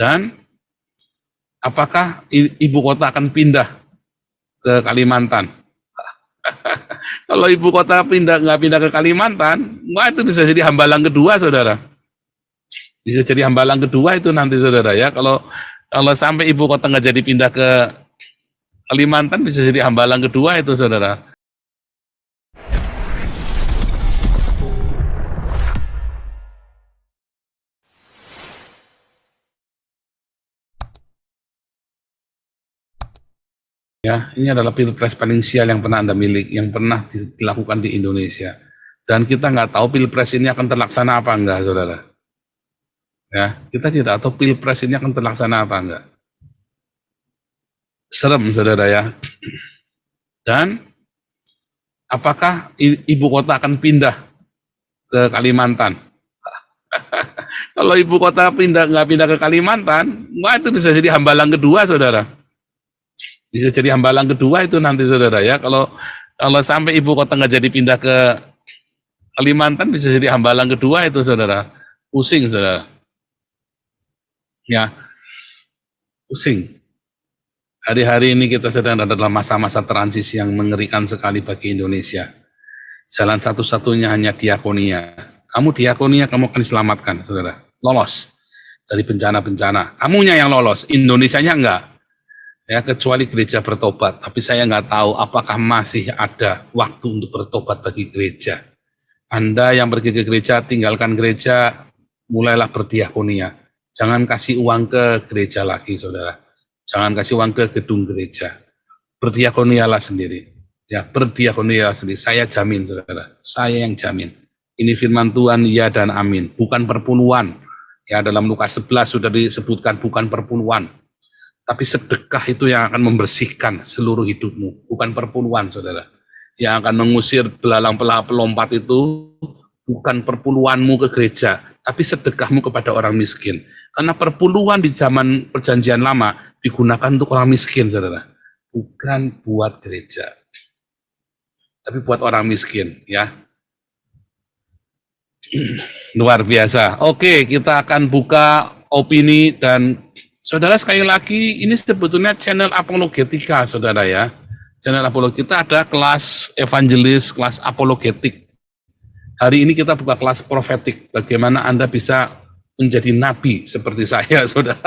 Dan apakah ibu kota akan pindah ke Kalimantan? Kalau ibu kota nggak pindah ke Kalimantan, wah itu bisa jadi hambalang kedua, saudara. Bisa jadi hambalang kedua itu nanti, saudara ya. Kalau sampai ibu kota nggak jadi pindah ke Kalimantan, bisa jadi hambalang kedua itu, saudara. Ya, ini adalah pilpres paling sial yang pernah Anda yang pernah dilakukan di Indonesia. Dan kita nggak tahu pilpres ini akan terlaksana apa enggak, saudara. Ya, kita tidak tahu pilpres ini akan terlaksana apa enggak. Serem, saudara ya. Dan apakah ibu kota akan pindah ke Kalimantan? Kalau ibu kota nggak pindah ke Kalimantan, wah itu bisa jadi hambalang kedua, saudara. Bisa jadi hambalang kedua itu nanti, saudara ya. Kalau sampai ibu kota nggak jadi pindah ke Kalimantan, bisa jadi hambalang kedua itu, saudara. Pusing, saudara. Ya, pusing. Hari-hari ini kita sedang ada dalam masa-masa transisi yang mengerikan sekali bagi Indonesia. Jalan satu-satunya hanya diakonia. Kamu diakonia, kamu akan diselamatkan, saudara. Lolos dari bencana-bencana. Kamunya yang lolos, Indonesianya enggak. Ya, kecuali gereja bertobat. Tapi saya nggak tahu apakah masih ada waktu untuk bertobat bagi gereja. Anda yang pergi ke gereja, tinggalkan gereja, mulailah berdiakonia. Jangan kasih uang ke gereja lagi, saudara. Jangan kasih uang ke gedung gereja. Berdiakonialah sendiri. Ya, berdiakonialah sendiri. Saya jamin, saudara. Saya yang jamin. Ini firman Tuhan, ya dan amin. Bukan perpuluhan. Ya, dalam Lukas 11 sudah disebutkan bukan perpuluhan. Tapi sedekah itu yang akan membersihkan seluruh hidupmu, bukan perpuluhan, saudara. Yang akan mengusir belalang pelompat itu bukan perpuluhanmu ke gereja, tapi sedekahmu kepada orang miskin. Karena perpuluhan di zaman perjanjian lama digunakan untuk orang miskin, saudara. Bukan buat gereja, tapi buat orang miskin, ya. Luar biasa. Oke, kita akan buka opini dan saudara, sekali lagi, ini sebetulnya channel apologetika, saudara ya. Channel apologetika ada kelas evangelis, kelas apologetik. Hari ini kita buka kelas profetik, bagaimana Anda bisa menjadi nabi seperti saya, saudara.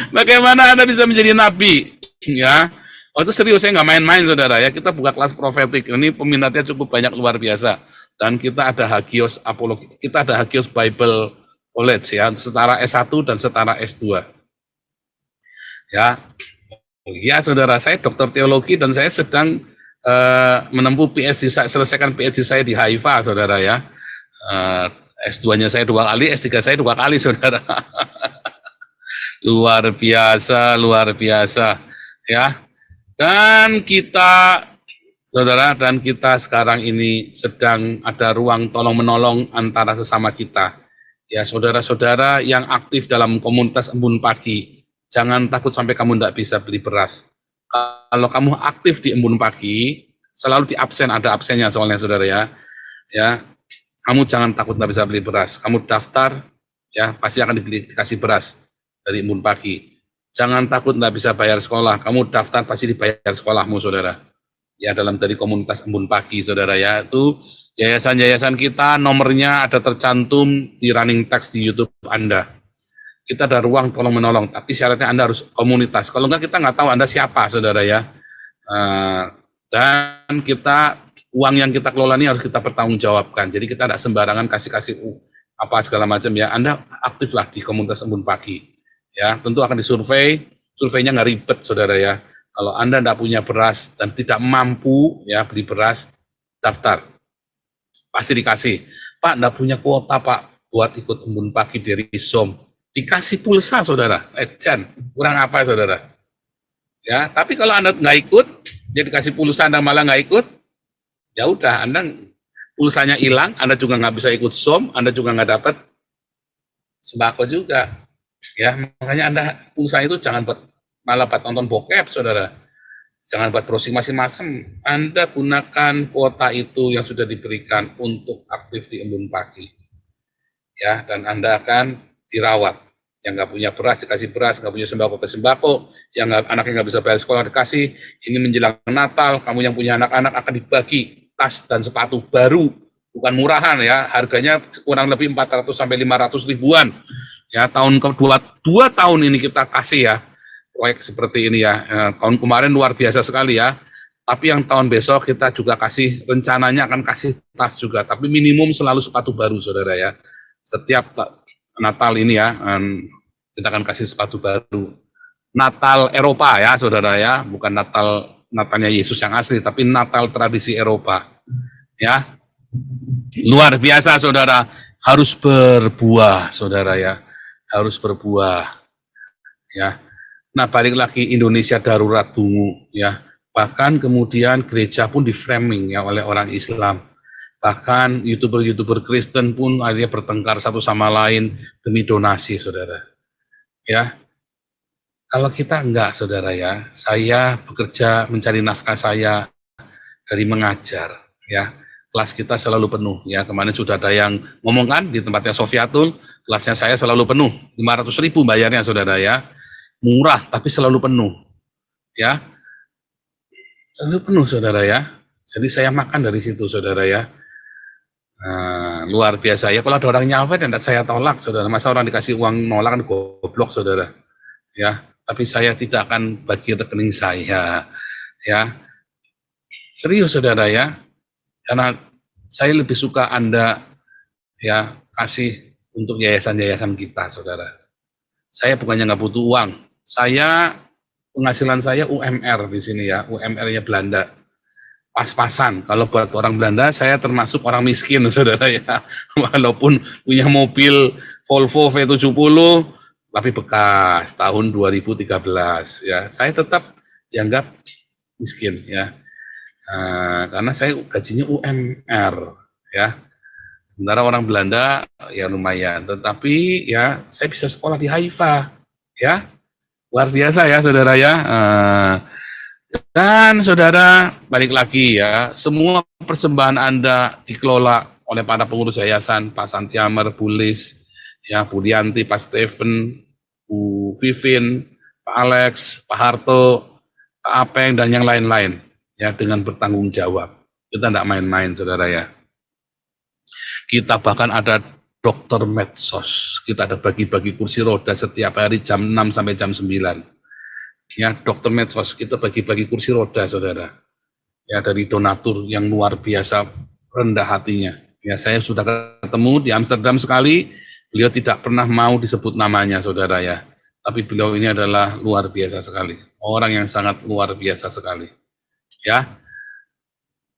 Bagaimana Anda bisa menjadi nabi, ya. Oh itu serius, saya nggak main-main, saudara ya. Kita buka kelas profetik, ini peminatnya cukup banyak, luar biasa. Dan kita ada Hagios apologetik, kita ada Hagios Bible College ya, setara S1 dan setara S2. Ya. Oh iya, saudara, saya dokter teologi dan saya sedang menempuh PhD, selesaikan PhD saya di Haifa, saudara ya. S2-nya saya 2 kali, S3 saya 2 kali, saudara. Luar biasa, luar biasa. Ya. Dan kita, saudara, dan kita sekarang ini sedang ada ruang tolong-menolong antara sesama kita. Ya, saudara-saudara yang aktif dalam komunitas Embun Pagi, jangan takut sampai kamu tidak bisa beli beras. Kalau kamu aktif di Embun Pagi, selalu di absen, ada absennya soalnya, saudara ya. Ya, kamu jangan takut tidak bisa beli beras. Kamu daftar, ya pasti akan dikasih beras dari Embun Pagi. Jangan takut tidak bisa bayar sekolah. Kamu daftar pasti dibayar sekolahmu, saudara. Ya, dalam dari komunitas Embun Pagi, saudara ya, itu yayasan-yayasan kita, nomornya ada tercantum di running text di YouTube Anda. Kita ada ruang tolong menolong, tapi syaratnya Anda harus komunitas. Kalau enggak, kita nggak tahu Anda siapa, saudara ya. Dan kita, uang yang kita kelola ini harus kita pertanggungjawabkan. Jadi kita tidak sembarangan kasih apa segala macam ya. Anda aktiflah di komunitas Embun Pagi. Ya, tentu akan disurvei. Surveinya nggak ribet, saudara ya. Kalau Anda tidak punya beras dan tidak mampu ya beli beras, daftar. Pasti dikasih. Pak, tidak punya kuota, Pak, buat ikut Embun Pagi dari SOM. Dikasih pulsa, saudara. Jan, kurang apa, saudara? Ya, tapi kalau Anda nggak ikut, dia dikasih pulsa, Anda malah nggak ikut, ya udah, Anda pulsanya hilang, Anda juga nggak bisa ikut SOM, Anda juga nggak dapat sembako juga. Ya, makanya Anda pulsa itu jangan buat malah buat nonton bokep, saudara. Jangan buat browsing masing-masing. Anda gunakan kuota itu yang sudah diberikan untuk aktif di Embun Pagi. Ya, dan Anda akan dirawat. Yang nggak punya beras dikasih beras, nggak punya sembako ke sembako, yang anaknya nggak bisa bayar sekolah dikasih. Ini menjelang Natal, kamu yang punya anak-anak akan dibagi tas dan sepatu baru, bukan murahan ya, harganya kurang lebih 400 sampai 500 ribuan. Ya, tahun kedua 2 tahun ini kita kasih ya proyek seperti ini ya. Tahun kemarin luar biasa sekali ya. Tapi yang tahun besok kita juga kasih, rencananya akan kasih tas juga, tapi minimum selalu sepatu baru, saudara ya. Setiap Natal ini ya, kita akan kasih sepatu baru. Natal Eropa ya, saudara ya, bukan Natalnya Yesus yang asli, tapi Natal tradisi Eropa. Ya, luar biasa, saudara. Harus berbuah, saudara ya, harus berbuah. Ya, nah balik lagi Indonesia darurat dungu ya. Bahkan kemudian gereja pun di framing ya oleh orang Islam. Bahkan YouTuber Kristen pun akhirnya bertengkar satu sama lain demi donasi, saudara. Ya, kalau kita enggak, saudara ya, saya bekerja mencari nafkah saya dari mengajar, ya. Kelas kita selalu penuh, ya. Kemarin sudah ada yang ngomong kan di tempatnya Sofiatul, kelasnya saya selalu penuh, 500.000 bayarnya, saudara ya. Murah, tapi selalu penuh, ya. Selalu penuh, saudara ya. Jadi saya makan dari situ, saudara ya. Luar biasa ya, kalau ada orang nyawet dan saya tolak, saudara. Masa orang dikasih uang nolak kan goblok, saudara ya. Tapi saya tidak akan bagi rekening saya ya, serius, saudara ya, karena saya lebih suka Anda ya kasih untuk yayasan-yayasan kita, saudara. Saya bukannya nggak butuh uang, saya penghasilan saya UMR di sini ya, UMR-nya Belanda. Pas-pasan, kalau buat orang Belanda saya termasuk orang miskin, saudara ya. Walaupun punya mobil Volvo V70 tapi bekas tahun 2013 ya, saya tetap dianggap miskin ya. Karena saya gajinya UMR ya. Sementara orang Belanda ya lumayan, tetapi ya saya bisa sekolah di Haifa ya. Luar biasa ya, saudara ya. Dan saudara, balik lagi ya, semua persembahan Anda dikelola oleh para pengurus yayasan, Pak Santiamer, Bu Lis, ya, Bu Dianti, Pak Steven, Bu Vivin, Pak Alex, Pak Harto, Pak Apeng, dan yang lain-lain, ya, dengan bertanggung jawab. Kita tidak main-main, saudara ya. Kita bahkan ada dokter medsos, kita ada bagi-bagi kursi roda setiap hari jam 6 sampai jam 9. Ya, dokter medsos, kita bagi-bagi kursi roda, saudara. Ya, dari donatur yang luar biasa rendah hatinya. Ya, saya sudah ketemu di Amsterdam sekali, beliau tidak pernah mau disebut namanya, saudara ya. Tapi beliau ini adalah luar biasa sekali. Orang yang sangat luar biasa sekali. Ya,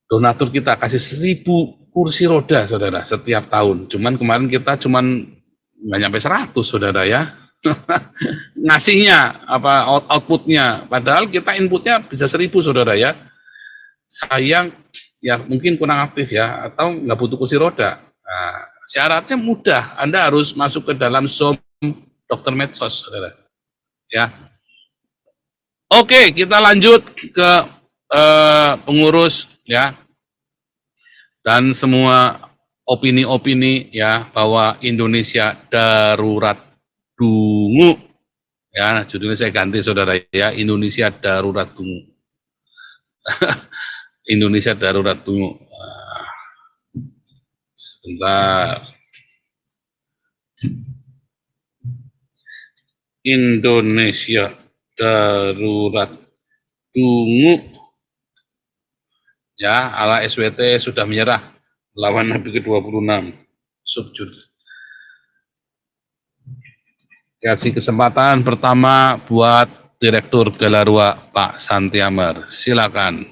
donatur kita kasih 1.000 kursi roda, saudara, setiap tahun. Cuman kemarin kita cuman nggak nyampe 100, saudara ya. Ngasihnya apa outputnya, padahal kita inputnya bisa 1.000, saudara ya. Sayang ya, mungkin kurang aktif ya, atau nggak butuh kursi roda. Nah, syaratnya mudah, Anda harus masuk ke dalam Zoom dokter medsos, saudara ya. Oke, kita lanjut ke pengurus ya, dan semua opini-opini ya, bahwa Indonesia darurat dungu ya. Judulnya saya ganti, saudara ya, Indonesia darurat dungu. Indonesia darurat dungu. Sebentar. Indonesia darurat dungu ya, ala SWT sudah menyerah lawan Nabi ke-26. Subjud. Kasih kesempatan pertama buat Direktur Galarua Pak Santiamer, silakan.